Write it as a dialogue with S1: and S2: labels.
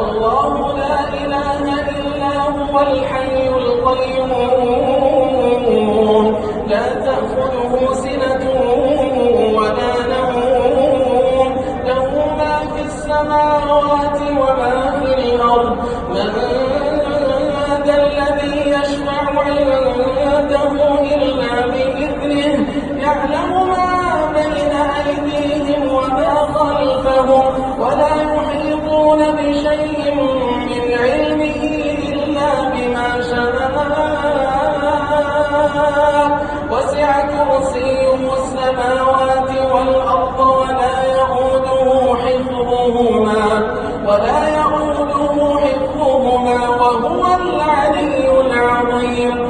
S1: الله لا إله إلا هو الحي القيوم لا تأخذه سنة ولا نوم له ما في السماوات وما في الأرض من ذا الذي يشفع عنده إلا بإذنه يعلم ما بين أيديهم وما خلفهم ولا يحيطون بشيء من علمه إلا بما شاء وسع كرسيه السماوات والأرض